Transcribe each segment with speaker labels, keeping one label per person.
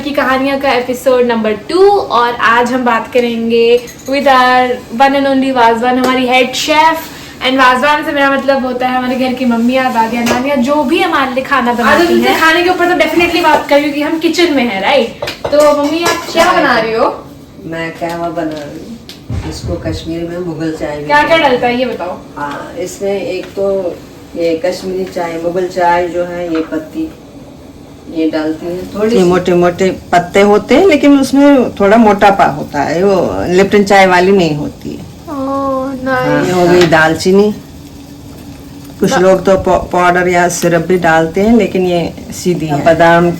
Speaker 1: की कहानियां का एपिसोड नंबर 2 और आज हम बात करेंगे with hour one and only wazwan, हमारी हेड शेफ। एंड वाजवान से मेरा मतलब होता है हमारे घर की मम्मियाँ, दादियाँ, नानियाँ जो भी हमारे लिए खाना बनाती हैं। खाने के ऊपर तो डेफिनेटली बात करें क्योंकि हम किचन में हैं, राइट? तो मम्मी आप क्या बना रही हो?
Speaker 2: मैं कहवा बना रही हूँ, इसको कश्मीर में मुगल चाय।
Speaker 1: क्या क्या डलता है ये बताओ।
Speaker 2: हाँ, इसमें एक तो ये कश्मीरी चाय, मुगल चाय जो है ये पत्ती ये डालती है, थोड़ी मोटे मोटे पत्ते होते हैं लेकिन उसमें थोड़ा मोटापा होता है, वो लिप्टन चाय वाली नहीं होती है। ये हो गई दालचीनी। कुछ लोग तो पाउडर या सिरप भी डालते हैं लेकिन ये सीधी है। बादाम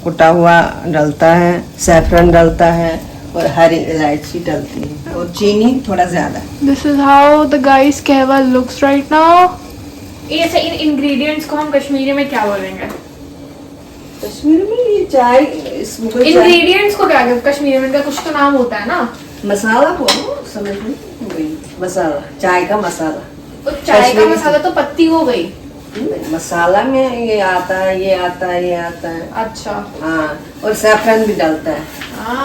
Speaker 2: कुटा हुआ डलता है, सैफरन डलता है और हरी इलायची डलती है और चीनी थोड़ा ज्यादा।
Speaker 3: This is how the guy's कहवा looks right now.
Speaker 1: ये से इन इंग्रेडिएंट्स को हम कश्मीरी में क्या बोलेंगे?
Speaker 2: कश्मीर में ये चाय
Speaker 1: इंग्रेडिएंट्स को क्या कहते हैं कश्मीरी में? इनका कुछ तो नाम होता है ना।
Speaker 2: मसाला बोलो, समझ में वही मसाला, चाय का मसाला।
Speaker 1: तो चाय का मसाला तो पत्ती हो गई।
Speaker 2: मसाला में ये आता है, ये आता है, ये आता है।
Speaker 1: अच्छा
Speaker 2: हाँ, और सैफरन भी डालता है।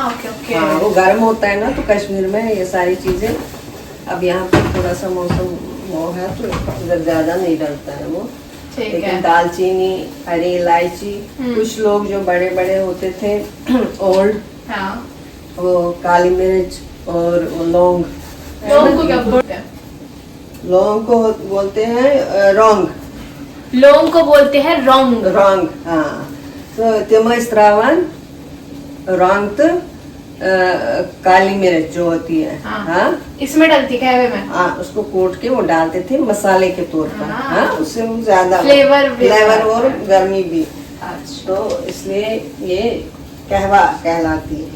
Speaker 1: Okay okay.
Speaker 2: हाँ, वो गर्म होता है ना तो कश्मीर में ये सारी चीजें। अब यहाँ पर थोड़ा सा मौसम वो है तो इधर ज्यादा नहीं डलता है वो, लेकिन दालचीनी, हरी इलायची, कुछ लोग जो बड़े बड़े होते थे ओल्ड,
Speaker 1: हाँ,
Speaker 2: वो काली मिर्च और लौंग।
Speaker 1: लौंग को क्या बोलते हैं?
Speaker 2: लौंग को बोलते हैं रौंग।
Speaker 1: लौंग को बोलते हैं रौंग।
Speaker 2: रौंग, हाँ। तो तिम त्रावन रौंग तो काली मिर्च जो होती है, हाँ,
Speaker 1: इसमें डलती कहवे में।
Speaker 2: हाँ, उसको कोट के वो डालते थे मसाले के तौर पर। हाँ, उससे ज्यादा
Speaker 1: फ्लेवर
Speaker 2: और गर्मी भी। तो इसलिए ये कहवा कहलाती है।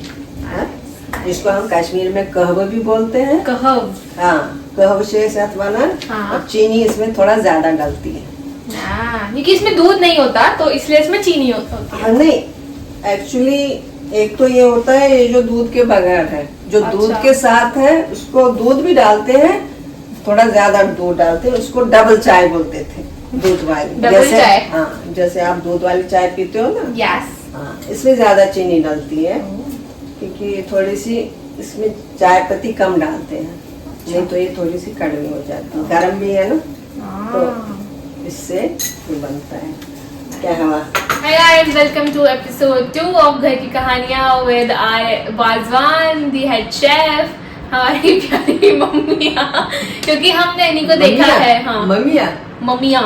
Speaker 2: हाँ? जिसको हम कश्मीर में कहव भी बोलते हैं।
Speaker 1: कहव,
Speaker 2: हाँ, कहव से साथ बना। और चीनी इसमें थोड़ा ज्यादा डालती है।
Speaker 1: क्योंकि इसमें दूध नहीं होता तो इसलिए इसमें चीनी होती है।
Speaker 2: हाँ, नहीं, एक्चुअली एक तो ये होता है ये जो दूध के बगैर है, जो दूध के साथ है उसको दूध भी डालते हैं, थोड़ा ज्यादा दूध डालते हैं, उसको डबल चाय बोलते थे, दूध वाली।
Speaker 1: डबल चाय?
Speaker 2: हाँ, जैसे आप दूध वाली चाय पीते हो ना।
Speaker 1: यस।
Speaker 2: हाँ, इसमें ज्यादा चीनी डलती है क्योंकि थोड़ी सी इसमें चाय पत्ती कम डालते हैं। नहीं तो ये थोड़ी सी कड़वी हो जाती है, गर्म भी है ना तो इससे ये बनता है कहवा।
Speaker 1: Hi guys, welcome to episode 2 of घर की कहानियाँ with our wazwan, the head chef, हमारी प्यारी मम्मियाँ, क्योंकि हमने इन्हीं को देखा है। हाँ,
Speaker 2: मम्मियाँ।
Speaker 1: मम्मियाँ।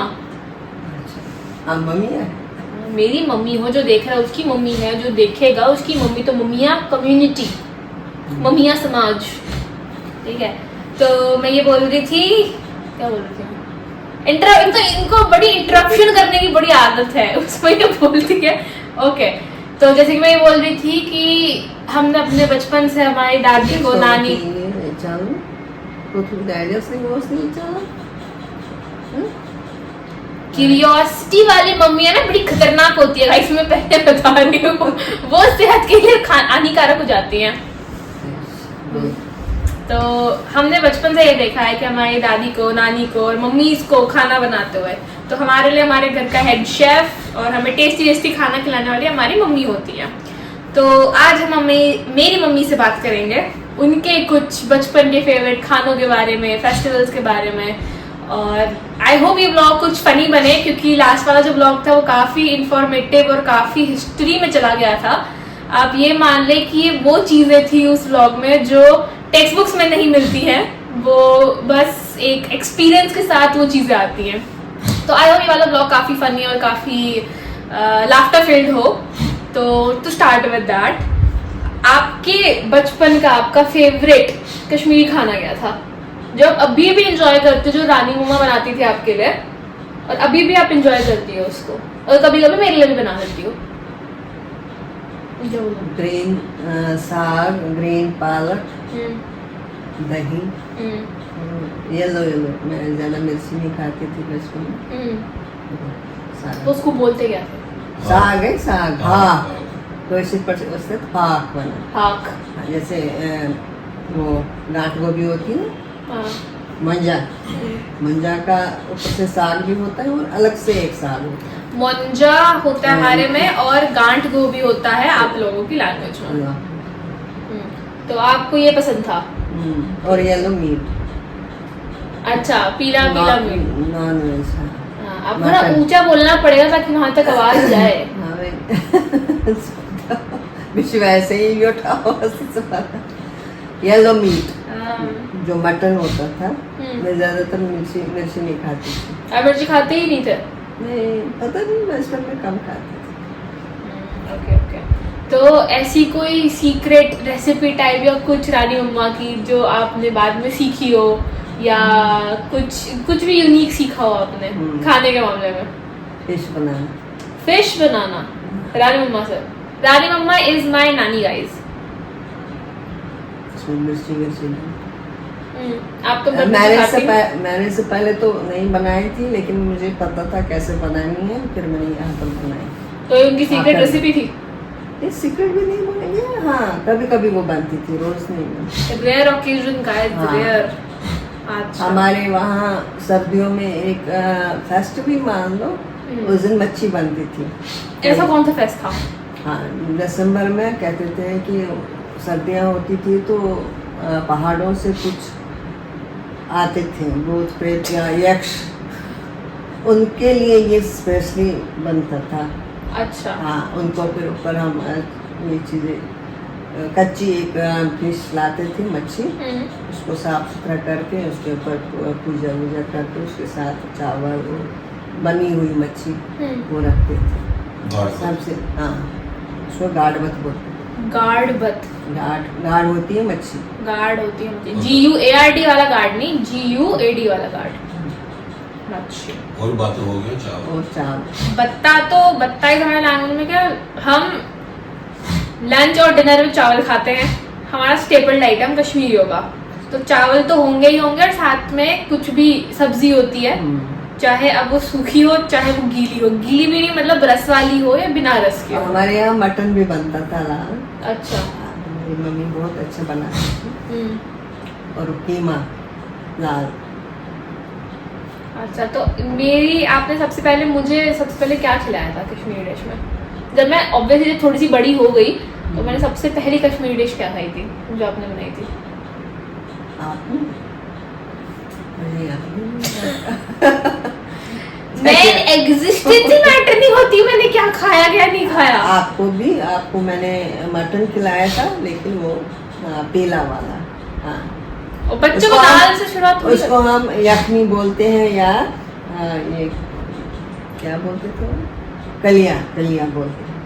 Speaker 2: हाँ, मम्मियाँ।
Speaker 1: मेरी मम्मी हो, जो देख रहा है उसकी मम्मी है, जो देखेगा उसकी मम्मी। तो मम्मियाँ कम्युनिटी, मम्मियाँ समाज, ठीक है। तो मैं ये बोल रही थी, क्या बोल रही थी? इनको बड़ी इंटरप्शन करने की बड़ी आदत है, उसमें ये बोलती है। ओके, तो जैसे कि मैं ये बोल रही थी कि हमने अपने बचपन से हमारी दादी को, नानी क्यूरियोसिटी वाली मम्मी है ना, बड़ी खतरनाक होती है गाइस, मैं पहले बता रही हूँ। वो सेहत के लिए हानिकारक हो जाती हैं। तो हमने बचपन से ये देखा है कि हमारी दादी को, नानी को और मम्मी को खाना बनाते हुए, तो हमारे लिए हमारे घर का हेड शेफ और हमें टेस्टी टेस्टी खाना खिलाने वाली हमारी मम्मी होती है। तो आज हम मेरी मम्मी से बात करेंगे उनके कुछ बचपन के फेवरेट खानों के बारे में, फेस्टिवल्स के बारे में। और आई होप ये ब्लॉग कुछ फनी बने क्योंकि लास्ट वाला जो ब्लॉग था वो काफ़ी इंफॉर्मेटिव और काफ़ी हिस्ट्री में चला गया था। आप ये मान लें कि ये वो चीज़ें थी उस ब्लॉग में जो टेक्स्ट बुक्स में नहीं मिलती हैं, वो बस एक एक्सपीरियंस के साथ वो चीज़ें आती हैं। तो आई होप ये वाला ब्लॉग काफ़ी फनी और काफ़ी लाफ्टर फील्ड हो। तो टू स्टार्ट विद दैट, आपके बचपन का आपका फेवरेट कश्मीरी खाना क्या था जो आप अभी भी इंजॉय करते हो, जो रानी मम्मा बनाती थी आपके लिए और अभी भी आप इंजॉय करती हो उसको, और कभी कभी मेरे लिए भी बना देती हो?
Speaker 2: ग्रीन साग, ग्रीन पालक, दही, येलो मैं ज्यादा मिर्ची नहीं खाती थी बचपन में।
Speaker 1: तो उसको बोलते क्या थे?
Speaker 2: साग है, साग। हाँ, तो इसी पर उससे हाक बना।
Speaker 1: हाक,
Speaker 2: जैसे वो डांट गोभी होती है ना, मंजा, मंजा का ऊपर से साग भी होता है और अलग से एक साग होता है।
Speaker 1: मोंजा होता है हमारे में, और गांठ गोभी होता है आप लोगों की लैंग्वेज में। तो आपको ये पसंद था?
Speaker 2: और येलो मीट।
Speaker 1: अच्छा, पीला पीला मीट।
Speaker 2: Non veg.
Speaker 1: हाँ, अब थोड़ा ऊंचा बोलना पड़ेगा ताकि वहां तक आवाज जाए।
Speaker 2: वैसे ही उठाओ। येलो मीट जो मटन होता था। मैं ज्यादातर मिर्ची नहीं खाती थी।
Speaker 1: आप मिर्ची खाते ही नहीं थे?
Speaker 2: नहीं, पता नहीं, बचपन में कम खाते थे।
Speaker 1: Okay okay. तो ऐसी कोई सीक्रेट रेसिपी टाइप या कुछ रानी मम्मा की जो आपने बाद में सीखी हो, या कुछ भी यूनिक सीखा हो आपने खाने के मामले में?
Speaker 2: फिश बनाना।
Speaker 1: फिश बनाना रानी मम्मा से। रानी मम्मा इज माय नानी गाइस।
Speaker 2: मिर्ची
Speaker 1: आप तो
Speaker 2: मैंने से पहले तो नहीं बनाई थी, लेकिन मुझे पता था कैसे बनानी है, फिर मैंने यहाँ पर बनाई।
Speaker 1: तो ये उनकी सीक्रेट रेसिपी थी?
Speaker 2: ये सीक्रेट भी नहीं बोलेंगे, हाँ कभी कभी वो बनती थी, रोज नहीं।
Speaker 1: Rare occasion guys, rare. अच्छा।
Speaker 2: हमारे वहाँ सर्दियों में एक फेस्ट भी मान लो, उस दिन मच्छी बनती थी।
Speaker 1: ऐसा कौन सा फेस्ट था?
Speaker 2: हाँ, दिसंबर में कहते थे कि सर्दियाँ होती थी तो पहाड़ों से कुछ आते थे, भूत प्रेत या यक्ष, उनके लिए ये स्पेशली बनता था।
Speaker 1: अच्छा।
Speaker 2: हाँ, उनको फिर ऊपर हम ये चीज़ें कच्ची एक फिश लाते थे, मच्छी, उसको साफ सुथरा करके उसके ऊपर पूजा वूजा करके उसके साथ चावल, बनी हुई मच्छी वो रखते थे सबसे। हाँ, उसको गाड़बत बोलते हैं।
Speaker 1: गाड़बत?
Speaker 2: गाड़ होती है मच्छी।
Speaker 1: गाड़ होती है मच्छी। GUARD वाला गार्ड नहीं, GUAD वाला गार्ड। अच्छा।
Speaker 4: और बात हो गया चावल।
Speaker 2: और चावल
Speaker 1: बत्ता ही हमारे लैंग्वेज में क्या, हम लंच और डिनर में चावल खाते हैं, हमारा स्टेपल्ड आइटम कश्मीरी होगा। तो चावल तो होंगे ही होंगे, और साथ में कुछ भी सब्जी होती है, चाहे अब वो सूखी हो चाहे वो गीली हो। गीली भी नहीं मतलब रस वाली हो या बिना रस के हो।
Speaker 2: हमारे यहाँ मटन भी बनता था लाल।
Speaker 1: अच्छा।
Speaker 2: मेरी मम्मी बहुत अच्छा बनाती थी। और कीमा लाल।
Speaker 1: अच्छा, तो आपने सबसे पहले क्या खिलाया था कश्मीरी डिश में? जब मैं ऑब्वियसली थोड़ी सी बड़ी हो गई तो मैंने सबसे पहली कश्मीरी डिश क्या खाई थी जो आपने बनाई थी? मैं एग्जिस्टेंस ही मैटर नहीं होती, मैंने क्या खाया क्या नहीं खाया।
Speaker 2: आपको मैंने मटन खिलाया था, लेकिन वो पीला वाला। हाँ,
Speaker 1: और बच्चों को दाल से शुरुआत हुई।
Speaker 2: उसको हम यखनी बोलते हैं, या ये क्या बोलते थे, कलिया बोलते हैं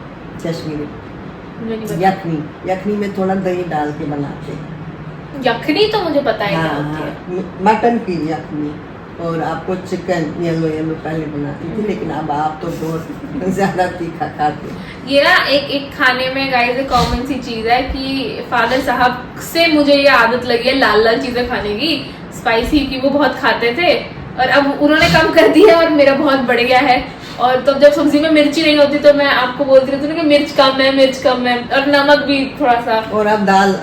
Speaker 2: कश्मीरी। यखनी में थोड़ा दही डाल के बनाते हैं।
Speaker 1: यखनी तो मुझे पता है क्या होती है।
Speaker 2: मटन की यखनी। और आपको चिकन येलो पहले बनाती थी, लेकिन अब आप तो बहुत ज्यादा तीखा खाते हो।
Speaker 1: ये ना एक खाने में गाइस एक कॉमन सी चीज है कि फादर साहब से मुझे ये आदत लगी है लाल चीजें खाने की, स्पाइसी की वो बहुत खाते थे, और अब उन्होंने कम कर दिया और मेरा बहुत बढ़ गया है। और तो जब सब्जी में मिर्ची नहीं होती तो मैं आपको बोलती रहती हूँ कि मिर्च कम है, और नमक भी थोड़ा सा।
Speaker 2: और अब दाल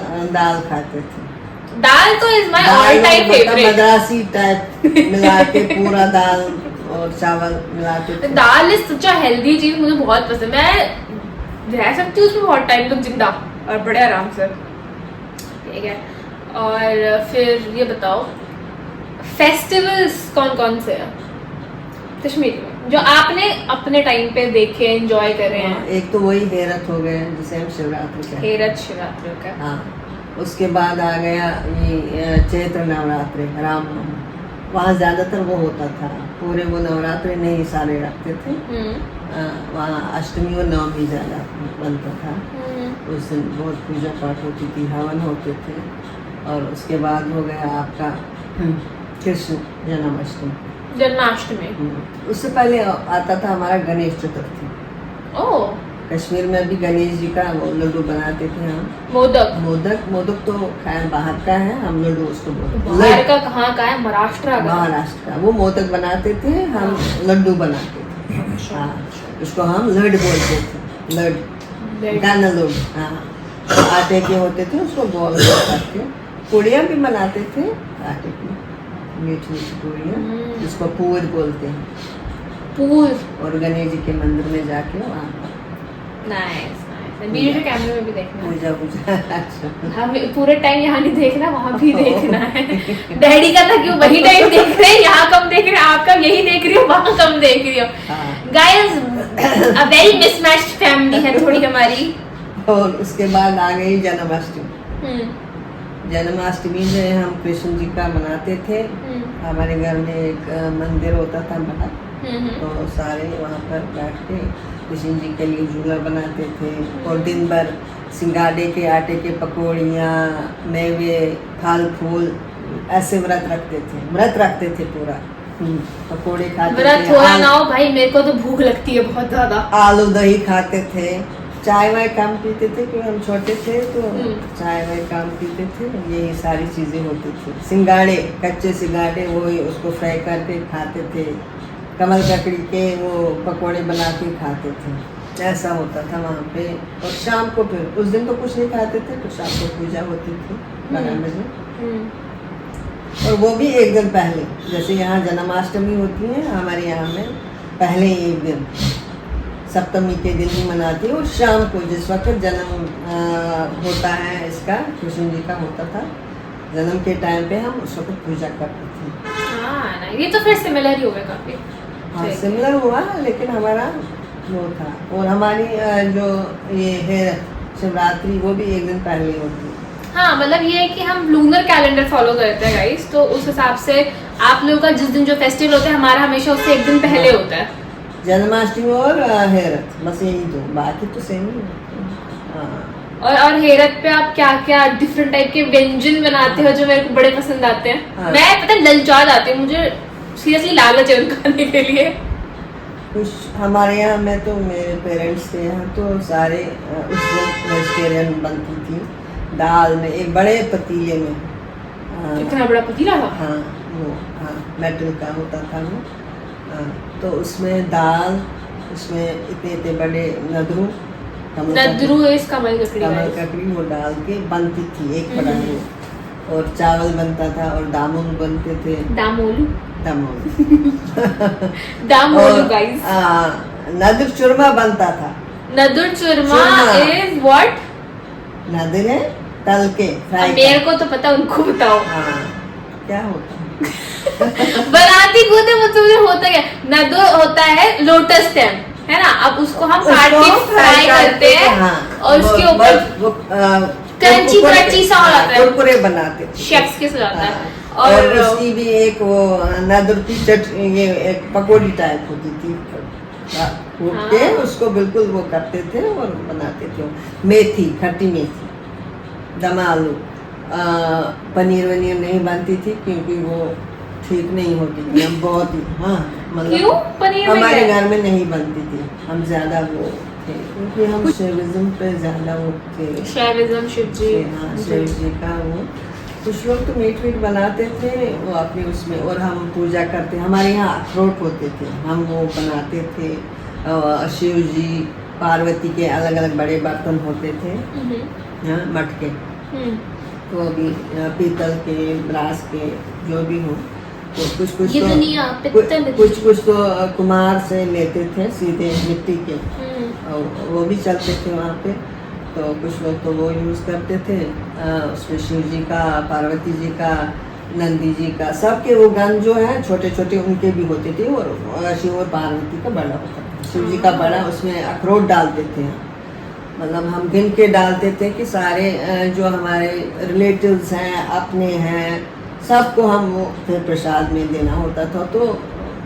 Speaker 2: खाते थे।
Speaker 1: दाल तो is my all time favourite.
Speaker 2: Madrasi type मिला के पूरा दाल और चावल मिलाते थे।
Speaker 1: दाल इज सच अ हेल्दी चीज, मुझे बहुत पसंद। मैं रह सकती हूँ उसमें बहुत टाइम तक जिंदा और बड़े आराम से। ठीक है, और फिर ये बताओ फेस्टिवल्स कौन से हैं कश्मीर में जो आपने अपने टाइम पे देखे एंजॉय करे हैं?
Speaker 2: एक तो वही हेरत हो गए जिसे हम शिवरात्रि कहते हैं।
Speaker 1: हेरत शिवरात्रि का।
Speaker 2: हाँ, उसके बाद आ गया ये चैत्र नवरात्रि, रामनवमी। वहाँ ज्यादातर वो होता था, पूरे वो नवरात्रि नहीं सारे रखते थे। वहाँ अष्टमी और नवमी ज्यादा बनता था। उस दिन बहुत पूजा पाठ होती थी, हवन होते थे। और उसके बाद हो गया आपका कृष्ण
Speaker 1: जन्माष्टमी।
Speaker 2: उससे पहले आता था हमारा गणेश चतुर्थी।
Speaker 1: ओह,
Speaker 2: कश्मीर में भी गणेश जी का वो लड्डू बनाते थे हम। मोदक तो खैर बाहर का है, हम लड्डू उसको बोलते हैं।
Speaker 1: बाहर का कहाँ का है? महाराष्ट्र
Speaker 2: का। वो मोदक बनाते थे, हम लड्डू बनाते थे। हाँ, उसको हम लड बोलते थे। गाना लड्डू। हाँ, आटे के होते थे, उसको बॉल करके पूड़ियाँ भी बनाते थे आटे की, मीठी पूड़ियाँ, जिसको पूर बोलते हैं।
Speaker 1: पूल
Speaker 2: और गणेश जी के मंदिर में जाके वहाँ
Speaker 1: नाइस वीडियो के कैमरे में भी देखना है।
Speaker 2: पूजा पूजा
Speaker 1: हमें पूरे टाइम यहाँ नहीं देखना, वहाँ भी देखना है। डैडी का था क्यों वही टाइम देख रहे हैं, यहाँ कम देख रहे हैं, आप कम यही देख रही हो, वहाँ कम देख रही हो। Guys a very mismatched family है थोड़ी हमारी।
Speaker 2: और उसके बाद आ गई जन्माष्टमी। जन्माष्टमी में हम कृष्ण जी का मनाते थे। हमारे घर में एक मंदिर होता था बड़ा, तो सारे वहाँ पर बैठ के कृष्ण जी के लिए झूला बनाते थे और दिन भर सिंगाड़े के आटे के पकौड़ियाँ, मेवे, फल फूल ऐसे व्रत रखते थे पूरा। पकौड़े खाते
Speaker 1: व्रत
Speaker 2: थे,
Speaker 1: थोड़ा ना हो भाई, मेरे को तो भूख लगती है बहुत ज्यादा।
Speaker 2: आलू दही खाते थे, चाय वाय कम पीते थे क्योंकि हम छोटे थे, तो चाय वाय कम पीते थे। यही सारी चीजें होती थी। सिंगाड़े, कच्चे सिंगाड़े, वो उसको फ्राई करके खाते थे। कमल ककड़ी के वो पकोड़े बना के खाते थे। ऐसा होता था वहाँ पे। और शाम को फिर उस दिन तो कुछ नहीं खाते थे, तो शाम को पूजा होती थी 12 बजे। और वो भी एक दिन पहले, जैसे यहाँ जन्माष्टमी होती है, हमारे यहाँ में पहले एक दिन सप्तमी के दिन ही मनाती है। और शाम को जिस वक्त जन्म होता है इसका, कृष्ण जी का होता था, जन्म के टाइम पे हम उस वक्त पूजा करते थे।
Speaker 1: हाँ ये तो फिर सिमिलर ही हो गया काफी।
Speaker 2: हाँ सिमिलर हुआ, लेकिन हमारा वो था। और हमारी जो ये है शिवरात्रि, वो भी एक दिन पहले होती है।
Speaker 1: हाँ मतलब ये है कि हम लूनर कैलेंडर फॉलो करते हैं गाइस, तो उस हिसाब से आप लोगों का जिस दिन जो फेस्टिवल होता है, हमारा हमेशा उससे एक दिन पहले होता है।
Speaker 2: जन्माष्टमी और हेरत, बस यही दो, बाकी तो सेम ही है। हाँ।
Speaker 1: और हेरत पे आप क्या क्या डिफरेंट टाइप के व्यंजन बनाते हो जो मेरे को बड़े पसंद आते हैं।
Speaker 2: हाँ।
Speaker 1: मैं पता है ललचा जाती हूँ, मुझे सीरियसली लालच है उनको खाने के लिए।
Speaker 2: कुछ हमारे यहाँ में तो मेरे पेरेंट्स के यहाँ तो सारे उसमें वेजिटेरियन बनती थी। दाल में एक बड़े पतीले में,
Speaker 1: इतना बड़ा पतीला था?
Speaker 2: हाँ वो, हाँ मेटल का होता था वो। तो उसमें दाल, उसमें इतने इतने बड़े नदरू
Speaker 1: इस कमल
Speaker 2: ककड़ी वो डाल के बनती थी एक बड़ा वो। और चावल बनता था और दामुन बनते थे।
Speaker 1: दामोलू गाइस।
Speaker 2: नदर चूरमा बनता था।
Speaker 1: नदुर चूरमा इज व्हाट?
Speaker 2: नदर है तल के फ्राई।
Speaker 1: मेरे को तो पता, उनको बताओ।
Speaker 2: हाँ क्या होता है?
Speaker 1: बनाती खुद है, वो तुझे होता क्या? नदुर होता है लोटस स्टेम, है ना? अब उसको हम काट के फ्राई करते हैं।
Speaker 2: हाँ,
Speaker 1: और उसके ऊपर क्रंची सा हो जाता है,
Speaker 2: कुरकुरे बनाते थे,
Speaker 1: शेफ्स के साथ जाता है।
Speaker 2: हाँ। और उसकी भी एक वो नदर की ये एक पकौड़ी टाइप होती थी, कूट के उसको बिल्कुल वो करते थे और बनाते थे। मेथी, खट्टी मेथी, दम आलू, पनीर वनीर नहीं बनती थी क्योंकि वो ठीक नहीं होती थी। हम बहुत ही, हाँ मतलब
Speaker 1: क्यों? पनीर
Speaker 2: हमारे घर में नहीं बनती थी। हम ज्यादा वो थे क्योंकि हम शैविज्म पे ज्यादा वो थे।
Speaker 1: शैविज्म, शिव जी,
Speaker 2: हाँ शिव जी का वो। कुछ लोग तो मीट वीट बनाते थे वो अपने उसमें, और हम पूजा करते। हमारे यहाँ अखरोट होते थे, हम वो बनाते थे। शिव जी, पार्वती के अलग अलग बड़े बर्तन होते थे, हाँ मटके, तो भी पीतल के, ब्रास के, जो भी हो। तो कुछ कुछ तो कुमार से लेते थे सीधे मिट्टी के, और वो भी चलते थे वहाँ पे। तो कुछ लोग तो वो यूज़ करते थे। उसमें शिव जी का, पार्वती जी का, नंदी जी का, सबके वो गन जो है छोटे छोटे उनके भी होते थे। और शिव और पार्वती का बड़ा होता था। शिव जी का बड़ा, उसमें अखरोट डालते थे, मतलब हम गिन के डालते थे कि सारे जो हमारे रिलेटिव्स हैं, अपने हैं, सबको हम वो फिर प्रसाद में देना होता था। तो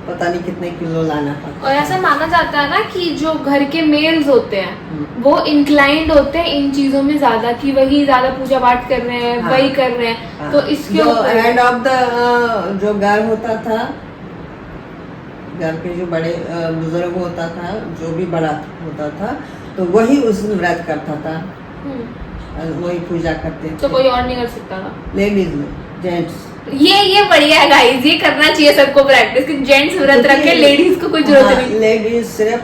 Speaker 2: पता नहीं कितने किलो लाना पड़ता।
Speaker 1: और ऐसा माना जाता है ना कि जो घर के मेल्स होते हैं वो इंक्लाइंड होते हैं इन चीजों में ज्यादा, कि वही ज्यादा पूजा पाठ कर रहे हैं, वही कर रहे हैं।
Speaker 2: हाँ।
Speaker 1: तो इसके ऊपर
Speaker 2: एंड ऑफ द जो घर होता था, घर के जो बड़े बुजुर्ग होता था, जो भी बड़ा होता था, तो वही उस दिन व्रत करता था, वही पूजा करते थे।
Speaker 1: तो कोई और नहीं कर सकता था?
Speaker 2: लेडीज में, जेंट्स।
Speaker 1: ये बढ़िया है गाइस, ये करना चाहिए सबको प्रैक्टिस कि जेंट्स व्रत रखे, लेडीज को कोई जरूरत नहीं।
Speaker 2: लेडीज सिर्फ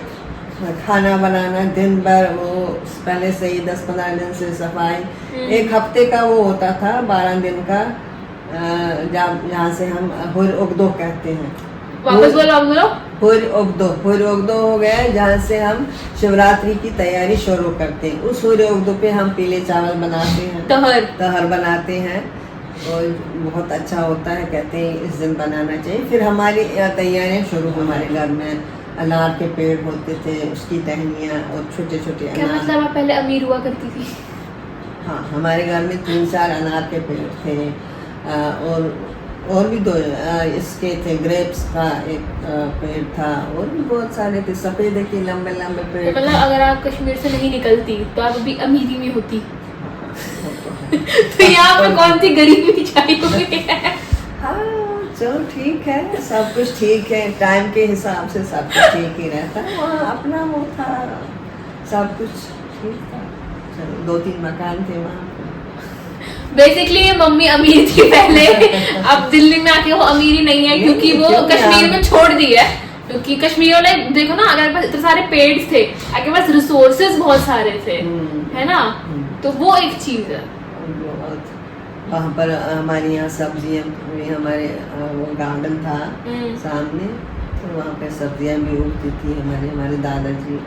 Speaker 2: खाना बनाना दिन भर, वो पहले से ही 10-15 दिन से सफाई। एक हफ्ते का वो होता था, 12 दिन का, जहाँ से हम हुर उगदो कहते हैं।
Speaker 1: वापस बोलो।
Speaker 2: हुर उगदो हो गया जहाँ से हम शिवरात्रि की तैयारी शुरू करते हैं। उस हुर उगदो पे हम पीले चावल बनाते हैं, तहर बनाते हैं और बहुत अच्छा होता है, कहते हैं इस दिन बनाना चाहिए। फिर हमारी तैयारियाँ शुरू, हमारे घर में अनार के पेड़ होते थे, उसकी टहनियाँ और छोटे छोटे
Speaker 1: क्या
Speaker 2: अनार।
Speaker 1: मतलब आप पहले अमीर हुआ करती थी?
Speaker 2: हाँ, हमारे घर में 3-4 अनार के पेड़ थे और भी 2 इसके थे, ग्रेप्स का एक पेड़ था और भी बहुत सारे थे, सफेद के लंबे लंबे पेड़।
Speaker 1: तो मतलब अगर आप कश्मीर से नहीं निकलती तो आप अभी अमीरी में होती। तो यहाँ पे कौन सी गरीबी छाई हुई है?
Speaker 2: हाँ चलो ठीक है, सब कुछ ठीक है, टाइम के हिसाब से सब कुछ ठीक ही रहता है। वहाँ अपना वो था, सब कुछ ठीक था। चलो 2-3 मकान थे वहाँ।
Speaker 1: बेसिकली मम्मी अमीर थी पहले, अब दिल्ली में आके वो अमीरी नहीं है क्योंकि वो कश्मीर में छोड़ दी है। क्योंकि कश्मीर वाले देखो ना, अगर पास इतने सारे पेड़ थे, आपके पास रिसोर्सेज बहुत सारे थे, है ना, तो वो एक चीज है।
Speaker 2: वहाँ पर हमारे यहाँ सब्जियाँ, हमारे वो गार्डन था सामने, तो वहाँ पे सब्जियाँ भी उगती थी। हमारे दादाजी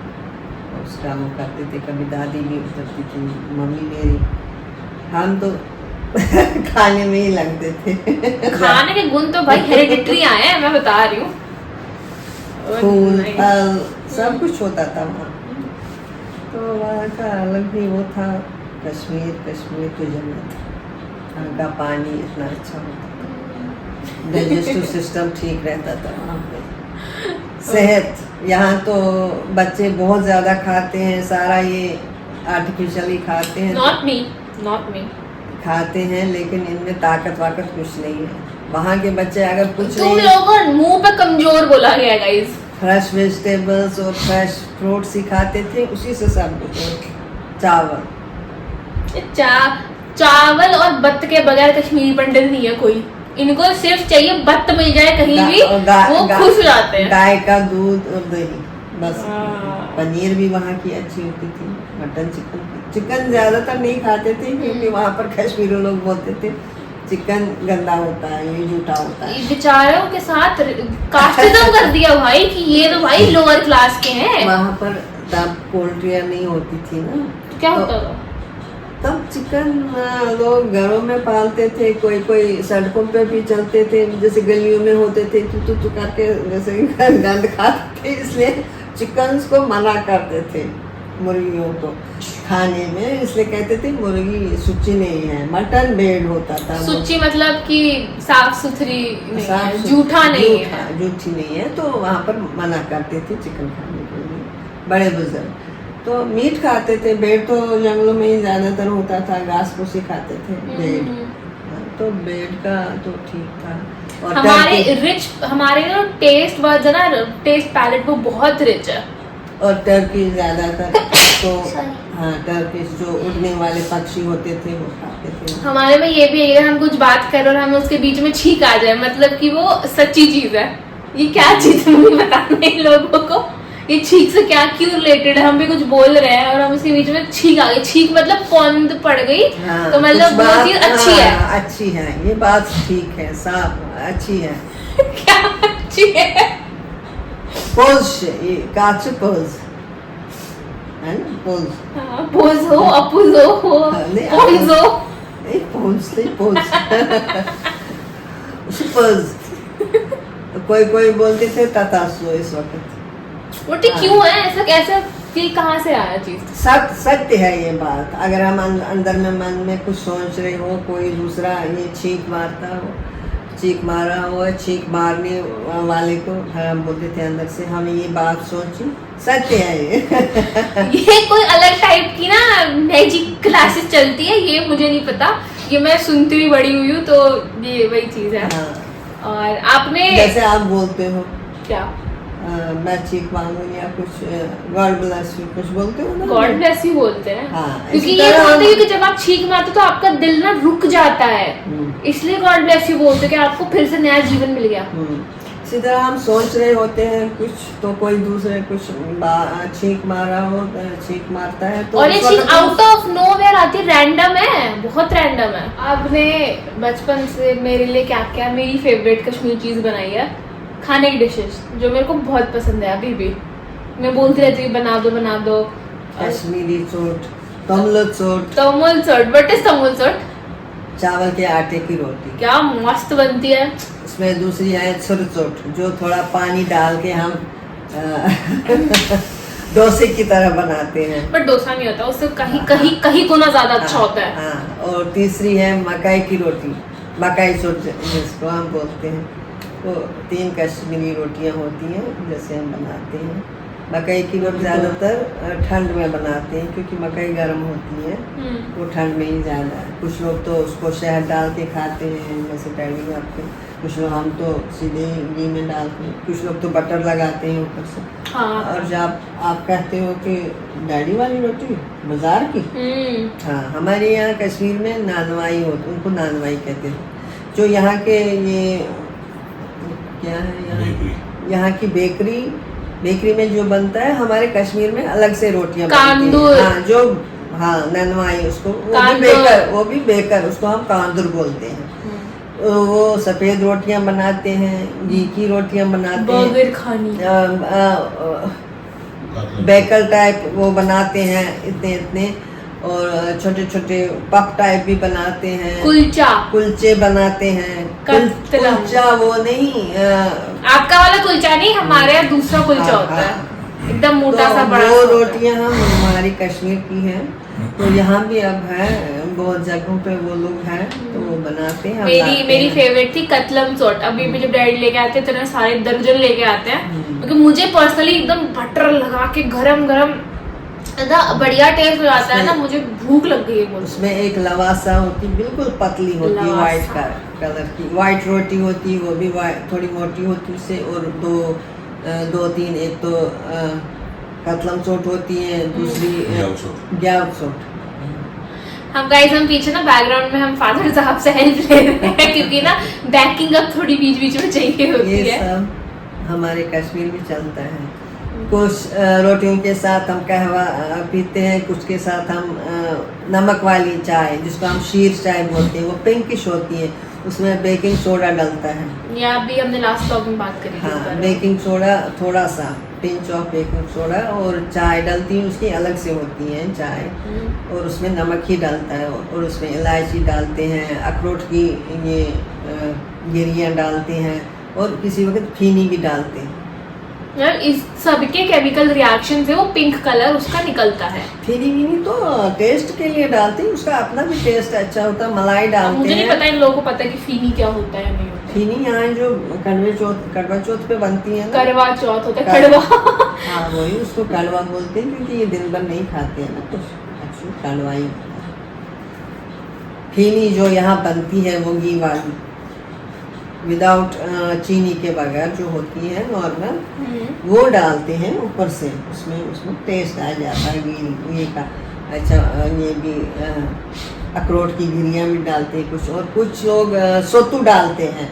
Speaker 2: उसका वो करते थे, कभी दादी भी उतरती थी, मम्मी मेरी। हम तो खाने में ही लगते थे।
Speaker 1: खाने के गुण तो भाई हेरिडिटरी आए हैं, मैं बता रही हूँ।
Speaker 2: फूल फल सब कुछ होता था वहाँ, तो वहाँ का अलग ही वो था। कश्मीर तो जन्नत। वहाँ का पानी इतना अच्छा होता था, डाइजेस्टिव सिस्टम ठीक रहता था वहाँ पे। सेहत, यहाँ तो बच्चे बहुत ज़्यादा खाते हैं, सारा ये आर्टिफिशियली खाते हैं।
Speaker 1: नॉट मी
Speaker 2: खाते हैं, लेकिन इनमें ताकत वाकत कुछ नहीं है। वहाँ के बच्चे अगर कुछ
Speaker 1: तुम लोगों मुंह पे कमजोर बोला गया गाइस।
Speaker 2: फ्रेश वेजिटेबल्स और फ्रेश फ्रूट्स ही खाते थे, उसी से सब कुछ।
Speaker 1: चावल और बत्त के बगैर कश्मीरी पंडित नहीं है कोई। इनको सिर्फ चाहिए बत्त मिल जाए कहीं भी, वो खुश हो जाते हैं।
Speaker 2: गाय का दूध और दही बस। पनीर भी वहाँ की अच्छी होती थी, मटन चिकन ज्यादातर नहीं खाते थे क्योंकि वहाँ पर कश्मीरी लोग बोलते थे चिकन गंदा होता है, ये झूठा होता है।
Speaker 1: बेचारों के साथ कास्टिज्म कर दिया भाई कि ये तो भाई लोअर क्लास के हैं।
Speaker 2: वहाँ पर तब पोल्ट्री नहीं होती थी ना,
Speaker 1: तो क्या होता था
Speaker 2: तब? चिकन लोग घरों में पालते थे, कोई सड़कों पे भी चलते थे, जैसे गलियों में होते थे, तू करके जैसे गंद खाते थे, इसलिए चिकन को मना करते थे मुर्गियों को खाने में, इसलिए कहते थे मुर्गी सुच्ची नहीं है। मटन बेड होता था,
Speaker 1: सुच्ची मतलब कि साफ सुथरी नहीं है, झूठा नहीं है,
Speaker 2: झूठी नहीं है, तो वहाँ पर मना करते थे चिकन खाने के लिए बड़े बुजुर्ग। तो मीट खाते थे, बेड तो जंगलों में ही ज्यादातर होता था, घास फूसी खाते थे बेड। तो बेड का तो ठीक था। और
Speaker 1: हमारे ना टेस्ट वर्ड ना, टेस्ट पैलेट वो बहुत रिच है।
Speaker 2: और टर्की ज्यादातर तो हाँ, टर्की जो उड़ने वाले पक्षी होते थे वो खाते थे।
Speaker 1: हमारे में ये भी है, हम कुछ बात कर रहे और हमें उसके बीच में छींक आ जाए, मतलब कि वो सच्ची चीज है। ये क्या चीज है मुझे बताना इन लोगों को, ये छींक से क्या क्यों रिलेटेड है? हम भी कुछ बोल रहे हैं और हम उसके बीच में छींक आ गई। छींक मतलब पौंद पड़ गई। हाँ, तो मतलब वो चीज अच्छी है।
Speaker 2: अच्छी है, ये बात ठीक है, साफ अच्छी है।
Speaker 1: क्या अच्छी है?
Speaker 2: पोज, ये काच पोज है ना, पोज।
Speaker 1: हाँ, पोज हो, अपोज हो, पोज हो,
Speaker 2: नहीं पोज नहीं पोज। पोज कोई बोलते थे ततासो इस वक्त।
Speaker 1: वो क्यों है ऐसा? कैसे कि कहाँ से आया चीज?
Speaker 2: सत्य है ये बात। अगर हम अंदर में मन में कुछ सोच रहे हो, कोई दूसरा ये छींक मारता हो, चीख मारा हो, चीख मारने वाले को हम बोलते थे अंदर से, हम ये बात सोची, सत्य है ये।
Speaker 1: ये कोई अलग टाइप की ना मैजिक क्लासेस चलती है, ये मुझे नहीं पता, ये मैं सुनती हुई बड़ी हुई हूँ, तो ये वही चीज है।
Speaker 2: हाँ।
Speaker 1: और आपने
Speaker 2: जैसे आप बोलते हो
Speaker 1: क्या,
Speaker 2: मैं चीख मांगू या कुछ गॉड ब्लेस यू कुछ बोलते हो ना?
Speaker 1: गॉड ब्लेस यू बोलते हैं।
Speaker 2: हाँ,
Speaker 1: क्योंकि ये बोलते हैं कि जब आप छींक मारते तो आपका दिल ना रुक जाता है, इसलिए गॉड ब्लेस यू बोलते हैं कि आपको फिर से नया जीवन मिल गया।
Speaker 2: इसी तरह हम सोच रहे होते हैं कुछ, तो कोई दूसरे कुछ छींक मारा हो, छींक मारता है तो,
Speaker 1: और ये चीज आउट ऑफ नोवेयर आती है, रैंडम है, बहुत रैंडम है। आपने बचपन से मेरे लिए क्या क्या मेरी फेवरेट कश्मीरी चीज बनाई है खाने की डिशेस जो मेरे को बहुत पसंद है अभी भी, मैं बोलती रहती हूँ बना दो बना दो।
Speaker 2: कश्मीरी चोट, तमुल चोट।
Speaker 1: तमुल चोट, व्हाट इज तमुल चोट?
Speaker 2: चावल के आटे की रोटी,
Speaker 1: क्या मस्त बनती है।
Speaker 2: उसमें दूसरी है छुर चोट, जो थोड़ा पानी डाल के हम डोसे की तरह बनाते हैं,
Speaker 1: बट डोसा नहीं होता उससे, कहीं कहीं कहीं गुना ज्यादा अच्छा होता है।
Speaker 2: हाँ, और तीसरी है मकई की रोटी, मकई चोट जिसको हम बोलते हैं। वो 3 कश्मीरी रोटियां होती हैं जैसे हम बनाते हैं। मकई की रोटी ज़्यादातर ठंड में बनाते हैं क्योंकि मकई गर्म होती है, वो ठंड में ही ज़्यादा है। कुछ लोग तो उसको शहद डाल के खाते हैं जैसे डैडी आपके, कुछ लोग, हम तो सीधे घी में डालते हैं, कुछ लोग तो बटर लगाते हैं ऊपर से।
Speaker 1: हाँ।
Speaker 2: और जब आप कहते हो कि डैडी वाली रोटी बाजार की, हाँ, हमारे यहाँ कश्मीर में नानवाई होती, उनको नानवाई कहते हैं। जो यहाँ के ये क्या है, यहाँ की बेकरी में जो बनता है, हमारे कश्मीर में अलग से रोटियां बनती हैं। हाँ, जो हाँ ननवाई, उसको वो भी बेकर, उसको हम कांदुर बोलते हैं। वो सफेद रोटियां बनाते हैं, घी की रोटियां बनाते हैं,
Speaker 1: बर्गर खानी,
Speaker 2: बेकर टाइप वो बनाते हैं इतने, और छोटे छोटे पफ टाइप भी बनाते हैं, कुलचे बनाते हैं। कुलचा वो नहीं,
Speaker 1: आपका वाला कुलचा नहीं, हमारे यहाँ दूसरा कुलचा होता है, एकदम मोटा सा बड़ा।
Speaker 2: वो रोटियां हमारी कश्मीर की हैं, तो यहाँ भी अब है, बहुत जगहों पे वो लोग हैं तो वो बनाते हैं।
Speaker 1: मेरी फेवरेट थी कतलम चोट। अभी भी जब डैडी लेके आते हैं तो सारे दर्जन लेके आते हैं, क्योंकि मुझे पर्सनली एकदम बटर लगा के गरम गरम इतना बढ़िया टेस्ट हो जाता है ना, मुझे भूख लग गई है।
Speaker 2: उसमें एक लवासा होती, बिल्कुल पतली होती है, व्हाइट कलर की व्हाइट रोटी होती है, वो भी थोड़ी मोटी होती है उससे, और दो तीन, एक तो कतलम चोट होती है, दूसरी ग्याव चोट।
Speaker 1: हम पीछे ना बैकग्राउंड में हम फादर साहब से हेल्प ले रहे हैं क्योंकि ना बैकिंग अप थोड़ी बीच बीच में चाहिए होती है।
Speaker 2: ये सब हमारे कश्मीर में चलता है। कुछ रोटियों के साथ हम कहवा पीते हैं, कुछ के साथ हम नमक वाली चाय, जिसको हम शीर चाय बोलते हैं, वो पिंकिश होती है, उसमें बेकिंग सोडा डलता है।
Speaker 1: या अभी हमने लास्ट व्लॉग में बात करी थी।
Speaker 2: हाँ, बेकिंग सोडा, थोड़ा सा पिंच ऑफ बेकिंग सोडा, और चाय डलती है, उसकी अलग से होती है चाय, और उसमें नमक ही डलता है, और उसमें इलायची डालते हैं, अखरोट की ये गिरियाँ डालते हैं, और किसी वक्त फीनी भी डालते हैं।
Speaker 1: यार इस सबके केमिकल रिएक्शन से वो पिंक कलर उसका निकलता है।
Speaker 2: फीनी तो टेस्ट के लिए डालते हैं, उसका अपना भी टेस्ट अच्छा होता है। मलाई डालते हैं।
Speaker 1: मुझे नहीं पता इन लोगों को पता है कि फीनी क्या होता है नहीं होता।
Speaker 2: फीनी यहाँ जो करवा चौथ पे बनती है ना,
Speaker 1: करवा चौथ होता है, कड़वा।
Speaker 2: हाँ, वही उसको कड़वा बोलते हैं, क्योंकि ये दिन भर नहीं खाते हैं ना, तो एक्चुअली कड़वा ही। फीनी जो यहाँ बनती है वो घी वाली, विदाउट चीनी के बगैर जो होती है नॉर्मल, वो डालते हैं ऊपर से, उसमें टेस्ट आ जाता है घी का। अच्छा, ये भी अखरोट की गिरियाँ भी डालते हैं कुछ, और कुछ लोग सत्तू डालते हैं।